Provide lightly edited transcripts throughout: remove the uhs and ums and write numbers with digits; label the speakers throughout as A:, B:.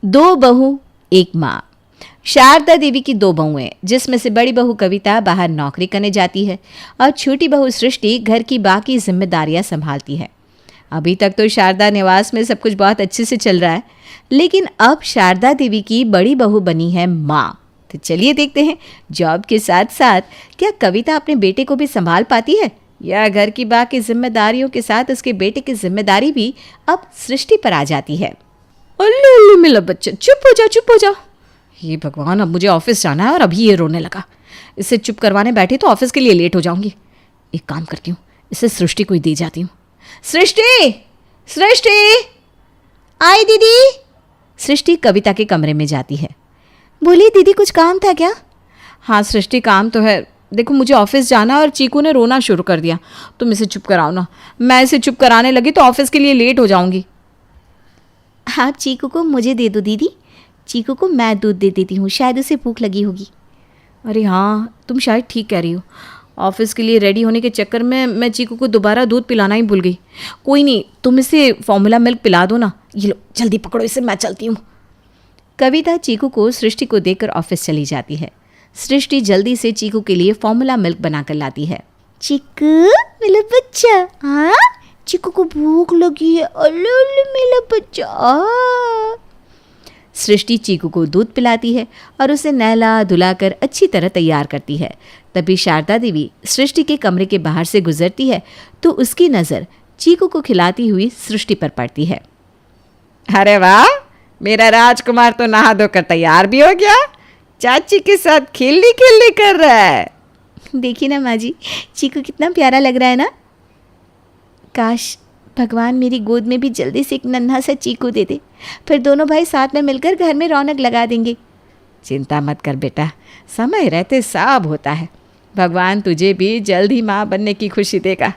A: दो बहू एक माँ। शारदा देवी की दो बहुएं, जिसमें से बड़ी बहू कविता बाहर नौकरी करने जाती है और छोटी बहू सृष्टि घर की बाकी जिम्मेदारियां संभालती है। अभी तक तो शारदा निवास में सब कुछ बहुत अच्छे से चल रहा है, लेकिन अब शारदा देवी की बड़ी बहू बनी है माँ। तो चलिए देखते हैं जॉब के साथ साथ क्या कविता अपने बेटे को भी संभाल पाती है, या घर की बाकी जिम्मेदारियों के साथ उसके बेटे की जिम्मेदारी भी अब सृष्टि पर आ जाती है। अल्लू अल्लू मेरा बच्चा, चुप हो जा चुप हो जा। ये भगवान, अब मुझे ऑफिस जाना है और अभी ये रोने लगा। इसे चुप करवाने बैठी तो ऑफिस के लिए लेट हो जाऊंगी। एक काम करती हूँ, इसे सृष्टि को ही दे जाती हूँ। सृष्टि, सृष्टि, आई दीदी। सृष्टि कविता के कमरे में जाती है। बोलिए दीदी, कुछ काम था क्या? हाँ सृष्टि, काम तो है। देखो मुझे ऑफिस जाना और चीकू ने रोना शुरू कर दिया, तुम इसे चुप कराओ ना। मैं इसे चुप कराने लगी तो ऑफिस के लिए लेट हो जाऊंगी। आप चीकू को मुझे दे दो दीदी, चीकू को मैं दूध दे देती हूँ, शायद उसे भूख लगी होगी। अरे हाँ, तुम शायद ठीक कह रही हो। ऑफिस के लिए रेडी होने के चक्कर में मैं चीकू को दोबारा दूध पिलाना ही भूल गई। कोई नहीं, तुम इसे फॉर्मूला मिल्क पिला दो ना। ये लो जल्दी पकड़ो इसे, मैं चलती हूँ। कविता चीकू को सृष्टि को देकर ऑफिस चली जाती है। सृष्टि जल्दी से चीकू के लिए फॉर्मूला मिल्क बनाकर लाती है। चीकू मेरा बच्चा, हाँ चीकू को भूख लगी है। अल्लू अल्लू मेरा बच्चा। सृष्टि चीकू को दूध पिलाती है और उसे नहला धुलाकर अच्छी तरह तैयार करती है। तभी शारदा देवी सृष्टि के कमरे के बाहर से गुजरती है तो उसकी नज़र चीकू को खिलाती हुई सृष्टि पर पड़ती है। अरे वाह, मेरा राजकुमार तो नहा धोकर तैयार भी हो गया, चाची के साथ खेलने खेलने कर रहा है। देखिए ना माँ जी, चीकू कितना प्यारा लग रहा है ना। काश भगवान मेरी गोद में भी जल्दी से एक नन्हा सा चीकू दे दे, फिर दोनों भाई साथ में मिलकर घर में रौनक लगा देंगे। चिंता मत कर बेटा, समय रहते सब होता है। भगवान तुझे भी जल्द ही माँ बनने की खुशी देगा।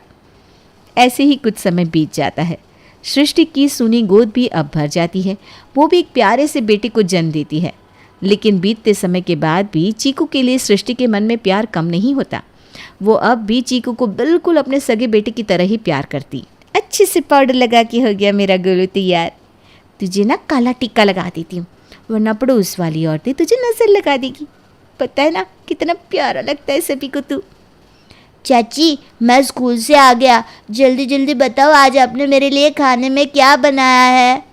A: ऐसे ही कुछ समय बीत जाता है। सृष्टि की सूनी गोद भी अब भर जाती है। वो भी एक प्यारे से बेटे को जन्म देती है। लेकिन बीतते समय के बाद भी चीकू के लिए सृष्टि के मन में प्यार कम नहीं होता। वो अब भी चीकू को बिल्कुल अपने सगे बेटे की तरह ही प्यार करती। अच्छे से पाउडर लगा के हो गया मेरा गोलू तैयार। तुझे ना काला टिक्का लगा देती हूँ, वरना पड़ोस वाली औरतें तुझे नजर लगा देगी। पता है ना कितना प्यारा लगता है सभी को तू। चाची मैं स्कूल से आ गया, जल्दी जल्दी बताओ आज आपने मेरे लिए खाने में क्या बनाया है।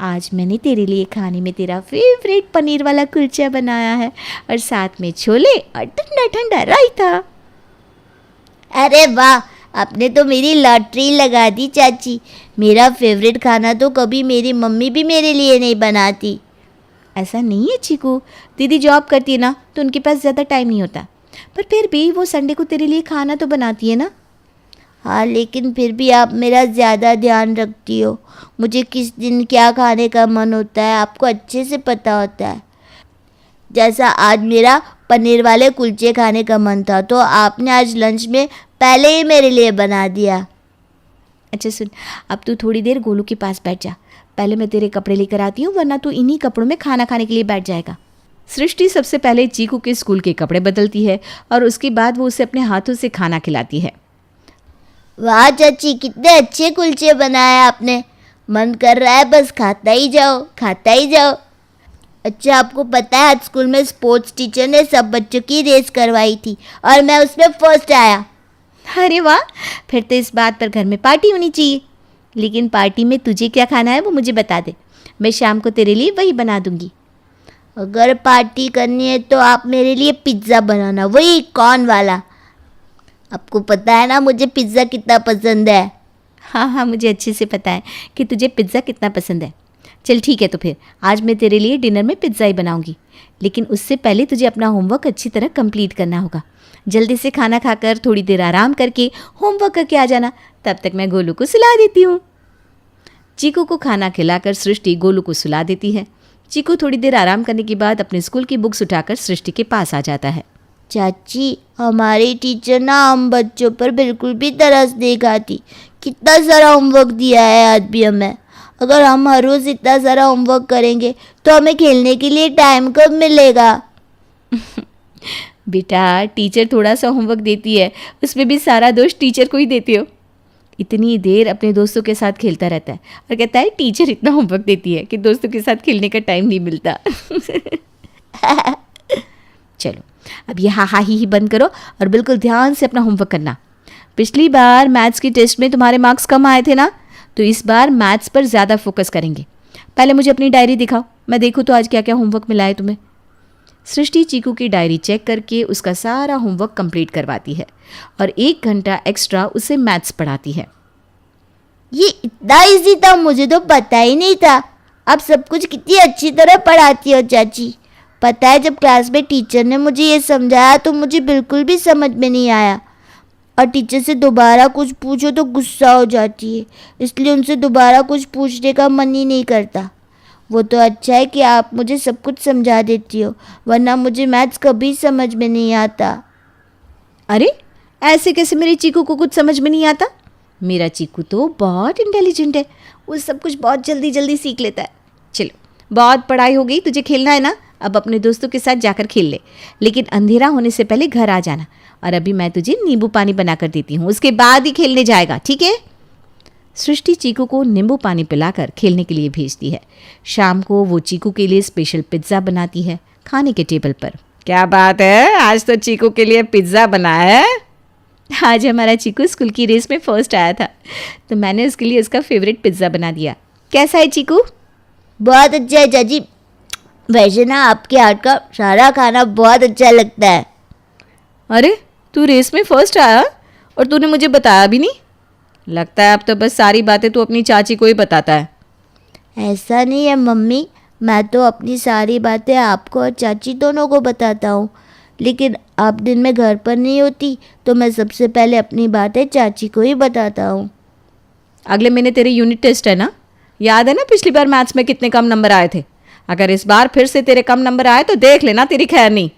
A: आज मैंने तेरे लिए खाने में तेरा फेवरेट पनीर वाला कुलचा बनाया है और साथ में छोले और ठंडा ठंडा रायता। अरे वाह, आपने तो मेरी लॉटरी लगा दी चाची। मेरा फेवरेट खाना तो कभी मेरी मम्मी भी मेरे लिए नहीं बनाती। ऐसा नहीं है चीकू, दीदी जॉब करती है ना तो उनके पास ज़्यादा टाइम नहीं होता, पर फिर भी वो संडे को तेरे लिए खाना तो बनाती है ना। हाँ लेकिन फिर भी आप मेरा ज़्यादा ध्यान रखती हो। मुझे किस दिन क्या खाने का मन होता है आपको अच्छे से पता होता है। जैसा आज मेरा पनीर वाले कुलचे खाने का मन था तो आपने आज लंच में पहले ही मेरे लिए बना दिया। अच्छा सुन, अब तू थोड़ी देर गोलू के पास बैठ जा, पहले मैं तेरे कपड़े लेकर आती हूँ, वरना तू इन्हीं कपड़ों में खाना खाने के लिए बैठ जाएगा। सृष्टि सबसे पहले चीकू के स्कूल के कपड़े बदलती है और उसके बाद वो उसे अपने हाथों से खाना खिलाती है। वाह चाची, कितने अच्छे कुलचे बनाए आपने, मन कर रहा है बस खाता ही जाओ खाता ही जाओ। अच्छा आपको पता है आज स्कूल में स्पोर्ट्स टीचर ने सब बच्चों की रेस करवाई थी और मैं उसमें फर्स्ट आया। अरे वाह, फिर तो इस बात पर घर में पार्टी होनी चाहिए। लेकिन पार्टी में तुझे क्या खाना है वो मुझे बता दे, मैं शाम को तेरे लिए वही बना दूंगी। अगर पार्टी करनी है तो आप मेरे लिए पिज़्ज़ा बनाना, वही कॉर्न वाला। आपको पता है ना मुझे पिज़्ज़ा कितना पसंद है। हाँ हाँ, मुझे अच्छे से पता है कि तुझे पिज़्ज़ा कितना पसंद है। चल ठीक है, तो फिर आज मैं तेरे लिए डिनर में पिज़्ज़ा ही बनाऊंगी, लेकिन उससे पहले तुझे अपना होमवर्क अच्छी तरह कंप्लीट करना होगा। जल्दी से खाना खाकर थोड़ी देर आराम करके होमवर्क करके आ जाना, तब तक मैं गोलू को सुला देती हूँ। चीकू को खाना खिलाकर सृष्टि गोलू को सुला देती है। चीकू थोड़ी देर आराम करने के बाद अपने स्कूल की बुक्स उठाकर सृष्टि के पास आ जाता है। चाची हमारी टीचर ना हम बच्चों पर बिल्कुल भी तरस नहीं खाती, कितना सारा होमवर्क दिया है आज भी हमें। अगर हम हर रोज़ इतना सारा होमवर्क करेंगे तो हमें खेलने के लिए टाइम कब मिलेगा। बेटा टीचर थोड़ा सा होमवर्क देती है, उसमें भी सारा दोष टीचर को ही देते हो। इतनी देर अपने दोस्तों के साथ खेलता रहता है और कहता है टीचर इतना होमवर्क देती है कि दोस्तों के साथ खेलने का टाइम नहीं मिलता। चलो अब ये हा ही बंद करो और बिल्कुल ध्यान से अपना होमवर्क करना। पिछली बार मैथ्स की टेस्ट में तुम्हारे मार्क्स कम आए थे ना, तो इस बार मैथ्स पर ज़्यादा फोकस करेंगे। पहले मुझे अपनी डायरी दिखाओ, मैं देखूँ तो आज क्या क्या होमवर्क मिला है तुम्हें। सृष्टि चीकू की डायरी चेक करके उसका सारा होमवर्क कंप्लीट करवाती है और 1 घंटा एक्स्ट्रा उसे मैथ्स पढ़ाती है।
B: ये इतना इजी था, मुझे तो पता ही नहीं था। अब सब कुछ कितनी अच्छी तरह पढ़ाती हो चाची। पता है, जब क्लास में टीचर ने मुझे ये समझाया तो मुझे बिल्कुल भी समझ में नहीं आया, और टीचर से दोबारा कुछ पूछो तो गुस्सा हो जाती है, इसलिए उनसे दोबारा कुछ पूछने का मन ही नहीं करता। वो तो अच्छा है कि आप मुझे सब कुछ समझा देती हो, वरना मुझे मैथ्स कभी समझ में नहीं आता।
A: अरे ऐसे कैसे मेरे चीकू को कुछ समझ में नहीं आता? मेरा चीकू तो बहुत इंटेलिजेंट है, वो सब कुछ बहुत जल्दी जल्दी सीख लेता है। चलो बहुत पढ़ाई हो गई, तुझे खेलना है ना, अब अपने दोस्तों के साथ जाकर खेल ले, लेकिन अंधेरा होने से पहले घर आ जाना। और अभी मैं तुझे नींबू पानी बना कर देती हूँ, उसके बाद ही खेलने जाएगा, ठीक है? सृष्टि चीकू को नींबू पानी पिलाकर खेलने के लिए भेजती है। शाम को वो चीकू के लिए स्पेशल पिज्ज़ा बनाती है खाने के टेबल पर। क्या बात है, आज तो चीकू के लिए पिज्ज़ा बनाया है। आज हमारा चीकू स्कूल की रेस में फर्स्ट आया था, तो मैंने उसके लिए उसका फेवरेट पिज्ज़ा बना दिया। कैसा है चीकू?
B: बहुत अच्छा है चाची। वैसे ना आपके हाथ का सारा खाना बहुत अच्छा लगता है।
A: अरे तू रेस में फर्स्ट आया और तूने मुझे बताया भी नहीं? लगता है अब तो बस सारी बातें तू अपनी चाची को ही बताता है।
B: ऐसा नहीं है मम्मी, मैं तो अपनी सारी बातें आपको और चाची दोनों को बताता हूँ, लेकिन आप दिन में घर पर नहीं होती तो मैं सबसे पहले अपनी बातें चाची को ही बताता हूँ।
A: अगले महीने तेरे यूनिट टेस्ट है ना? याद है ना पिछली बार मैथ्स में कितने कम नंबर आए थे? अगर इस बार फिर से तेरे कम नंबर आए तो देख लेना तेरी खैर नहीं।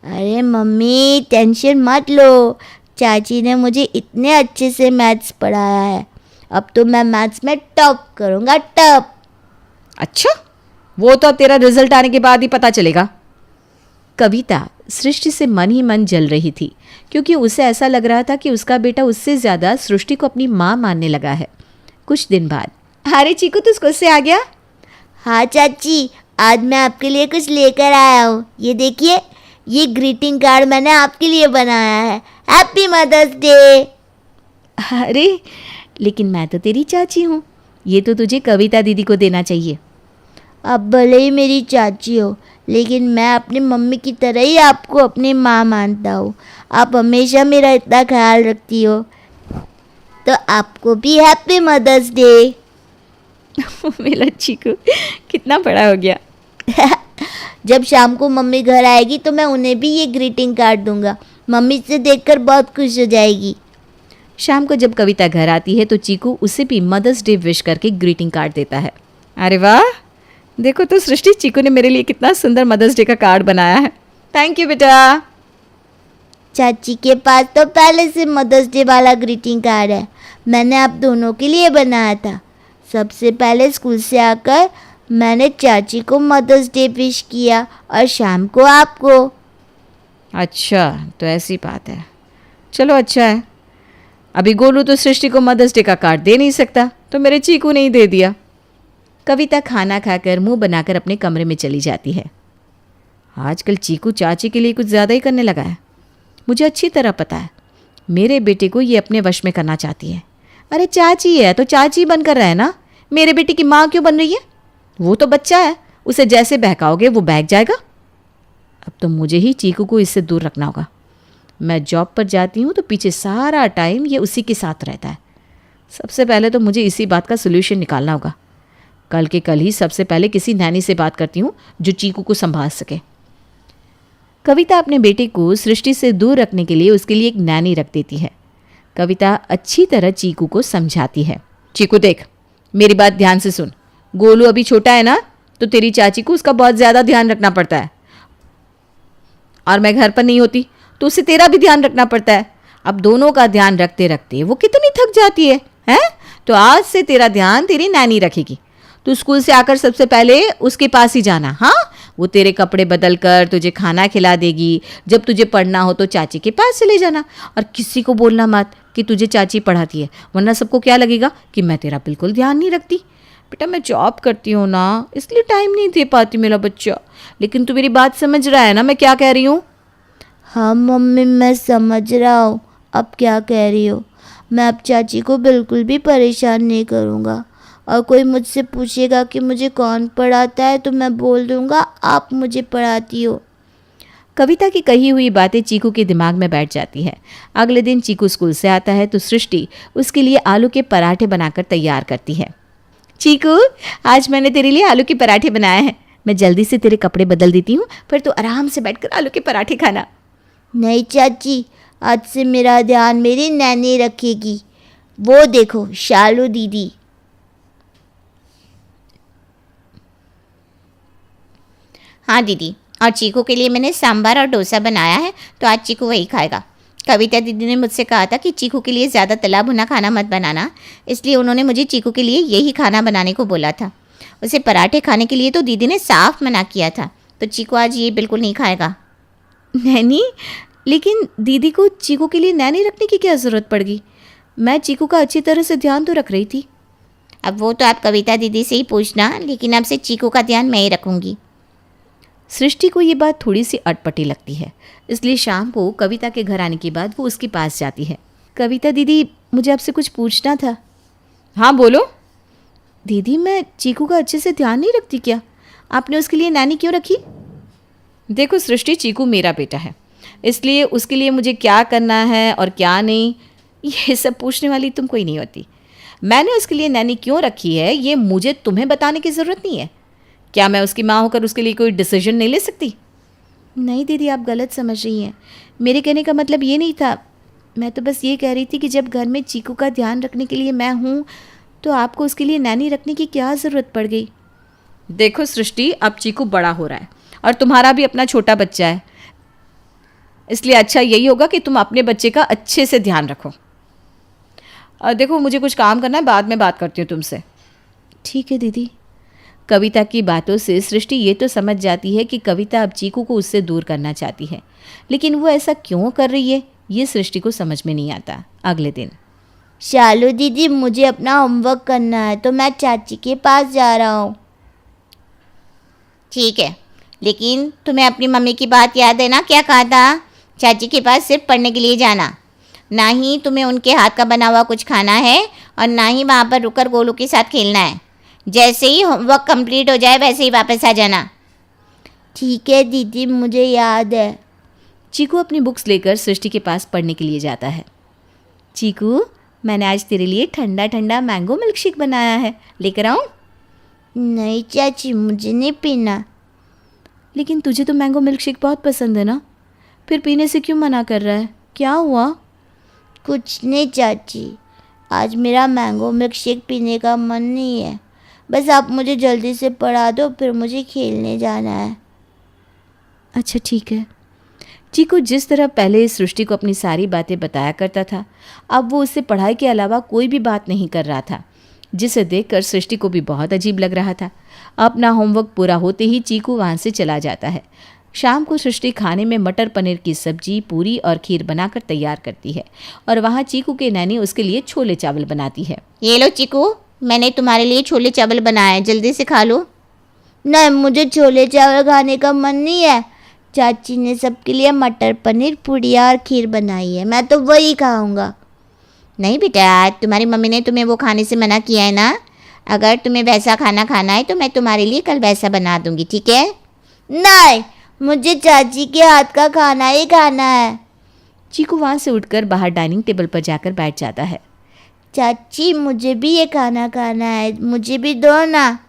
B: अरे मम्मी टेंशन मत लो, चाची ने मुझे इतने अच्छे से मैथ्स पढ़ाया है, अब तो मैं मैथ्स में टॉप करूँगा, टॉप।
A: अच्छा, वो तो तेरा रिजल्ट आने के बाद ही पता चलेगा। कविता सृष्टि से मन ही मन जल रही थी, क्योंकि उसे ऐसा लग रहा था कि उसका बेटा उससे ज़्यादा सृष्टि को अपनी माँ मानने लगा है। कुछ दिन बाद, अरे चीकू तू स्कूल से आ गया?
B: हाँ चाची, आज मैं आपके लिए कुछ लेकर आया हूँ। ये देखिए, ये ग्रीटिंग कार्ड मैंने आपके लिए बनाया है। Happy mother's day.
A: अरे लेकिन मैं तो तेरी चाची हूँ, ये तो तुझे कविता दीदी को देना चाहिए।
B: अब भले ही मेरी चाची हो, लेकिन मैं अपनी मम्मी की तरह ही आपको अपनी माँ मानता हूँ। आप हमेशा मेरा इतना ख्याल रखती हो, तो आपको भी हैप्पी मदर्स डे।
A: मेरा चीकू कितना बड़ा हो गया।
B: जब शाम को मम्मी घर आएगी तो मैं उन्हें भी ये ग्रीटिंग कार्ड दूंगा, मम्मी से देखकर बहुत खुश हो जाएगी।
A: शाम को जब कविता घर आती है तो चीकू उसे भी मदर्स डे विश करके ग्रीटिंग कार्ड देता है। अरे वाह, देखो तो सृष्टि, चीकू ने मेरे लिए कितना सुंदर मदर्स डे का कार्ड बनाया है। थैंक यू बेटा।
B: चाची के पास तो पहले से मदर्स डे वाला ग्रीटिंग कार्ड है, मैंने आप दोनों के लिए बनाया था। सबसे पहले स्कूल से आकर मैंने चाची को मदर्स डे विश किया और शाम को आपको।
A: अच्छा, तो ऐसी बात है। चलो अच्छा है। अभी गोलू तो सृष्टि को मदर्स डे का कार्ड दे नहीं सकता, तो मेरे चीकू ने ही दे दिया। कविता खाना खाकर मुंह बनाकर अपने कमरे में चली जाती है। आजकल चीकू चाची के लिए कुछ ज़्यादा ही करने लगा है। मुझे अच्छी तरह पता है मेरे बेटे को ये अपने वश में करना चाहती है। अरे चाची है तो चाची बनकर रहे ना, मेरे बेटे की माँ क्यों बन रही है? वो तो बच्चा है, उसे जैसे बहकाओगे वो बहक जाएगा। अब तो मुझे ही चीकू को इससे दूर रखना होगा। मैं जॉब पर जाती हूँ तो पीछे सारा टाइम ये उसी के साथ रहता है। सबसे पहले तो मुझे इसी बात का सोल्यूशन निकालना होगा। कल के कल ही सबसे पहले किसी नैनी से बात करती हूँ जो चीकू को संभाल सके। कविता अपने बेटे को सृष्टि से दूर रखने के लिए उसके लिए एक नैनी रख देती है। कविता अच्छी तरह चीकू को समझाती है। चीकू देख, मेरी बात ध्यान से सुन। गोलू अभी छोटा है ना, तो तेरी चाची को उसका बहुत ज़्यादा ध्यान रखना पड़ता है, और मैं घर पर नहीं होती तो उसे तेरा भी ध्यान रखना पड़ता है। अब दोनों का ध्यान रखते रखते वो कितनी थक जाती है, हैं? तो आज से तेरा ध्यान तेरी नैनी रखेगी। तू स्कूल से आकर सबसे पहले उसके पास ही जाना। हाँ, वो तेरे कपड़े बदल कर तुझे खाना खिला देगी। जब तुझे पढ़ना हो तो चाची के पास चले जाना, और किसी को बोलना मत कि तुझे चाची पढ़ाती है, वरना सबको क्या लगेगा कि मैं तेरा बिल्कुल ध्यान नहीं रखती। बेटा मैं जॉब करती हूँ ना, इसलिए टाइम नहीं दे पाती मेरा बच्चा। लेकिन तू मेरी बात समझ रहा है ना मैं क्या कह रही हूँ?
B: हाँ मम्मी, मैं समझ रहा हूँ अब क्या कह रही हो। मैं अब चाची को बिल्कुल भी परेशान नहीं करूँगा, और कोई मुझसे पूछेगा कि मुझे कौन पढ़ाता है तो मैं बोल दूँगा आप मुझे पढ़ाती हो।
A: कविता की कही हुई बातें चीकू के दिमाग में बैठ जाती है। अगले दिन चीकू स्कूल से आता है तो सृष्टि उसके लिए आलू के पराठे बनाकर तैयार करती है। चीकू, आज मैंने तेरे लिए आलू के पराठे बनाए हैं। मैं जल्दी से तेरे कपड़े बदल देती हूँ, फिर तू आराम से बैठकर आलू के पराठे खाना।
B: नहीं चाची, आज से मेरा ध्यान मेरी नैनी रखेगी। वो देखो शालू दीदी।
C: हाँ दीदी, और चीकू के लिए मैंने सांभर और डोसा बनाया है, तो आज चीकू वही खाएगा। कविता दीदी ने मुझसे कहा था कि चीकू के लिए ज़्यादा तला भुना खाना मत बनाना, इसलिए उन्होंने मुझे चीकू के लिए यही खाना बनाने को बोला था। उसे पराठे खाने के लिए तो दीदी ने साफ मना किया था, तो चीकू आज ये बिल्कुल नहीं खाएगा।
A: नैनी, लेकिन दीदी को चीकू के लिए नैनी रखने की क्या ज़रूरत पड़ गई? मैं चीकू का अच्छी तरह से ध्यान तो रख रही थी।
C: अब वो तो आप कविता दीदी से ही पूछना, लेकिन अब से चीकू का ध्यान मैं ही रखूँगी।
A: सृष्टि को ये बात थोड़ी सी अटपटी लगती है, इसलिए शाम को कविता के घर आने के बाद वो उसके पास जाती है। कविता दीदी, मुझे आपसे कुछ पूछना था। हाँ बोलो। दीदी, मैं चीकू का अच्छे से ध्यान नहीं रखती क्या? आपने उसके लिए नैनी क्यों रखी? देखो सृष्टि, चीकू मेरा बेटा है, इसलिए उसके लिए मुझे क्या करना है और क्या नहीं, ये सब पूछने वाली तुम कोई नहीं होती। मैंने उसके लिए नैनी क्यों रखी है ये मुझे तुम्हें बताने की ज़रूरत नहीं है। क्या मैं उसकी माँ होकर उसके लिए कोई डिसीजन नहीं ले सकती? नहीं दीदी, आप गलत समझ रही हैं। मेरे कहने का मतलब ये नहीं था। मैं तो बस ये कह रही थी कि जब घर में चीकू का ध्यान रखने के लिए मैं हूँ, तो आपको उसके लिए नैनी रखने की क्या ज़रूरत पड़ गई? देखो सृष्टि, अब चीकू बड़ा हो रहा है और तुम्हारा भी अपना छोटा बच्चा है, इसलिए अच्छा यही होगा कि तुम अपने बच्चे का अच्छे से ध्यान रखो। देखो मुझे कुछ काम करना है, बाद में बात करती हूँ तुमसे। ठीक है दीदी। कविता की बातों से सृष्टि ये तो समझ जाती है कि कविता अब चीकू को उससे दूर करना चाहती है, लेकिन वो ऐसा क्यों कर रही है ये सृष्टि को समझ में नहीं आता। अगले दिन,
B: शालू दीदी, मुझे अपना होमवर्क करना है तो मैं चाची के पास जा रहा हूँ।
C: ठीक है, लेकिन तुम्हें अपनी मम्मी की बात याद है ना, क्या कहा था? चाची के पास सिर्फ पढ़ने के लिए जाना, ना ही तुम्हें उनके हाथ का बना हुआ कुछ खाना है और ना ही वहाँ पर रुककर गोलू के साथ खेलना है। जैसे ही होमवर्क कंप्लीट हो जाए वैसे ही वापस आ जाना।
B: ठीक है दीदी, मुझे याद है।
A: चीकू अपनी बुक्स लेकर सृष्टि के पास पढ़ने के लिए जाता है। चीकू, मैंने आज तेरे लिए ठंडा ठंडा मैंगो मिल्क शेक बनाया है, लेकर आऊँ?
B: नहीं चाची, मुझे नहीं पीना।
A: लेकिन तुझे तो मैंगो मिल्क शेक बहुत पसंद है ना, फिर पीने से क्यों मना कर रहा है? क्या हुआ?
B: कुछ नहीं चाची, आज मेरा मैंगो मिल्क शेक पीने का मन नहीं है। बस आप मुझे जल्दी से पढ़ा दो, फिर मुझे खेलने जाना है।
A: अच्छा ठीक है। चीकू जिस तरह पहले सृष्टि को अपनी सारी बातें बताया करता था, अब वो उससे पढ़ाई के अलावा कोई भी बात नहीं कर रहा था, जिसे देखकर सृष्टि को भी बहुत अजीब लग रहा था। अपना होमवर्क पूरा होते ही चीकू वहाँ से चला जाता है। शाम को सृष्टि खाने में मटर पनीर की सब्जी, पूरी और खीर बनाकर तैयार करती है और वहाँ चीकू के नैनी उसके लिए छोले चावल बनाती है।
C: ये लो चीकू, मैंने तुम्हारे लिए छोले चावल बनाए हैं, जल्दी से खा लो।
B: नहीं, मुझे छोले चावल खाने का मन नहीं है। चाची ने सबके लिए मटर पनीर, पूड़िया और खीर बनाई है, मैं तो वही खाऊंगा।
C: नहीं बेटा, तुम्हारी मम्मी ने तुम्हें वो खाने से मना किया है ना। अगर तुम्हें वैसा खाना खाना है तो मैं तुम्हारे लिए कल वैसा बना दूंगी, ठीक है?
B: नहीं, मुझे चाची के हाथ का खाना ही खाना है।
A: चीकू वहाँ से उठकर बाहर डाइनिंग टेबल पर जाकर बैठ जाता है।
B: चाची, मुझे भी ये खाना खाना है, मुझे भी दो ना।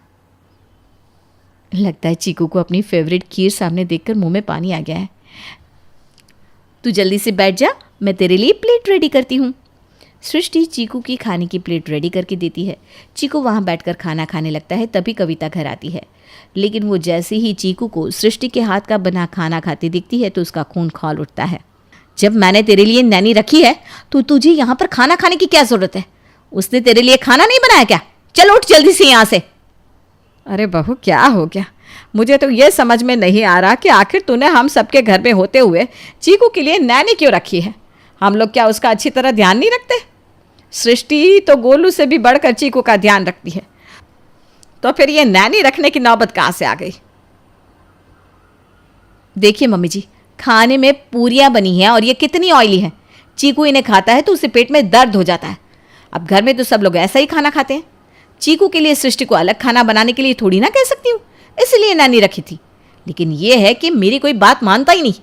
A: लगता है चीकू को अपनी फेवरेट खीर सामने देखकर मुंह में पानी आ गया है। तू जल्दी से बैठ जा, मैं तेरे लिए प्लेट रेडी करती हूँ। सृष्टि चीकू की खाने की प्लेट रेडी करके देती है। चीकू वहाँ बैठकर खाना खाने लगता है, तभी कविता घर आती है। लेकिन वो जैसे ही चीकू को सृष्टि के हाथ का बना खाना खाते दिखती है तो उसका खून खौल उठता है। जब मैंने तेरे लिए नैनी रखी है तो तुझे यहाँ पर खाना खाने की क्या ज़रूरत है? उसने तेरे लिए खाना नहीं बनाया क्या? चल उठ जल्दी से यहाँ से। अरे बहू, क्या हो गया? मुझे तो ये समझ में नहीं आ रहा कि आखिर तूने हम सबके घर में होते हुए चीकू के लिए नैनी क्यों रखी है। हम लोग क्या उसका अच्छी तरह ध्यान नहीं रखते? सृष्टि तो गोलू से भी बढ़कर चीकू का ध्यान रखती है, तो फिर ये नैनी रखने की नौबत कहाँ से आ गई? देखिए मम्मी जी, खाने में पूरियां बनी हैं और ये कितनी ऑयली है। चीकू इन्हें खाता है तो उसे पेट में दर्द हो जाता है। अब घर में तो सब लोग ऐसा ही खाना खाते हैं। चीकू के लिए सृष्टि को अलग खाना बनाने के लिए थोड़ी ना कह सकती हूँ, इसलिए नैनी रखी थी। लेकिन ये है कि मेरी कोई बात मानता ही नहीं।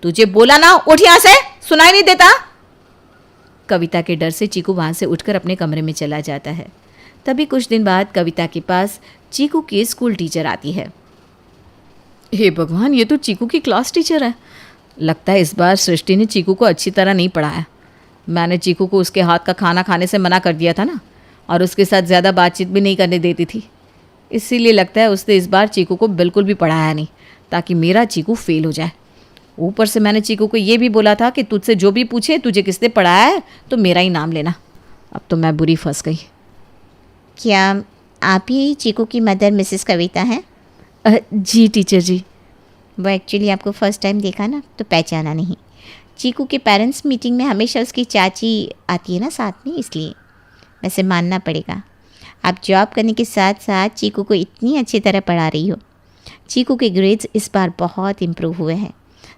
A: तुझे बोला ना, उठ यहाँ से, सुनाई नहीं देता? कविता के डर से चीकू वहां से उठकर अपने कमरे में चला जाता है। तभी कुछ दिन बाद कविता के पास चीकू की स्कूल टीचर आती है। हे भगवान, ये तो चीकू की क्लास टीचर है। लगता है इस बार सृष्टि ने चीकू को अच्छी तरह नहीं पढ़ाया। मैंने चीकू को उसके हाथ का खाना खाने से मना कर दिया था ना, और उसके साथ ज़्यादा बातचीत भी नहीं करने देती थी। इसीलिए लगता है उसने इस बार चीकू को बिल्कुल भी पढ़ाया नहीं, ताकि मेरा चीकू फेल हो जाए। ऊपर से मैंने चीकू को ये भी बोला था कि तुझसे जो भी पूछे तुझे किसने पढ़ाया है तो मेरा ही नाम लेना। अब तो मैं बुरी फंस गई।
C: क्या आप ही चीकू की मदर मिसेस कविता हैं?
A: जी टीचर जी।
C: वो एक्चुअली आपको फर्स्ट टाइम देखा ना तो पहचाना नहीं। चीकू के पेरेंट्स मीटिंग में हमेशा उसकी चाची आती है ना साथ में, इसलिए वैसे मानना पड़ेगा आप जॉब करने के साथ साथ चीकू को इतनी अच्छी तरह पढ़ा रही हो। चीकू के ग्रेड्स इस बार बहुत इम्प्रूव हुए हैं।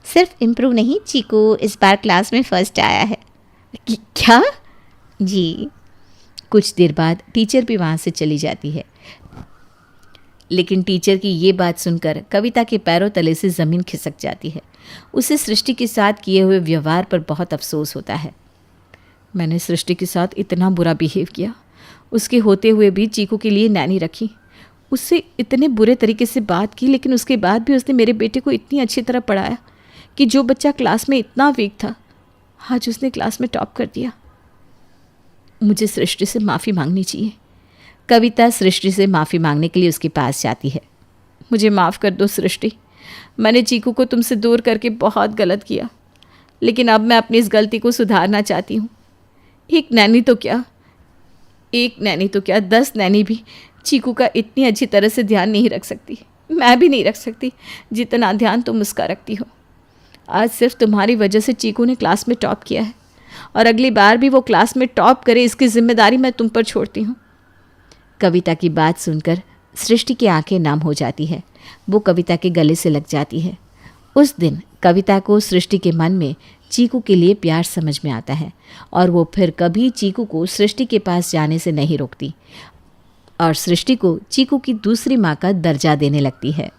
C: सिर्फ इम्प्रूव नहीं, चीकू इस बार क्लास में फर्स्ट आया है।
A: क्या?
C: जी।
A: कुछ देर बाद टीचर भी वहाँ से चली जाती है। लेकिन टीचर की ये बात सुनकर कविता के पैरों तले से ज़मीन खिसक जाती है। उसे सृष्टि के साथ किए हुए व्यवहार पर बहुत अफसोस होता है। मैंने सृष्टि के साथ इतना बुरा बिहेव किया, उसके होते हुए भी चीकू के लिए नैनी रखी, उससे इतने बुरे तरीके से बात की, लेकिन उसके बाद भी उसने मेरे बेटे को इतनी अच्छी तरह पढ़ाया कि जो बच्चा क्लास में इतना वीक था, आज उसने क्लास में टॉप कर दिया। मुझे सृष्टि से माफ़ी मांगनी चाहिए। कविता सृष्टि से माफ़ी मांगने के लिए उसके पास जाती है। मुझे माफ़ कर दो सृष्टि, मैंने चीकू को तुमसे दूर करके बहुत गलत किया, लेकिन अब मैं अपनी इस गलती को सुधारना चाहती हूँ। एक नैनी तो क्या 10 नैनी भी चीकू का इतनी अच्छी तरह से ध्यान नहीं रख सकती। मैं भी नहीं रख सकती जितना ध्यान तुम उसका रखती हो। आज सिर्फ तुम्हारी वजह से चीकू ने क्लास में टॉप किया है, और अगली बार भी वो क्लास में टॉप करे इसकी जिम्मेदारी मैं तुम पर छोड़ती हूँ। कविता की बात सुनकर सृष्टि की आंखें नम हो जाती है। वो कविता के गले से लग जाती है। उस दिन कविता को सृष्टि के मन में चीकू के लिए प्यार समझ में आता है, और वो फिर कभी चीकू को सृष्टि के पास जाने से नहीं रोकती, और सृष्टि को चीकू की दूसरी माँ का दर्जा देने लगती है।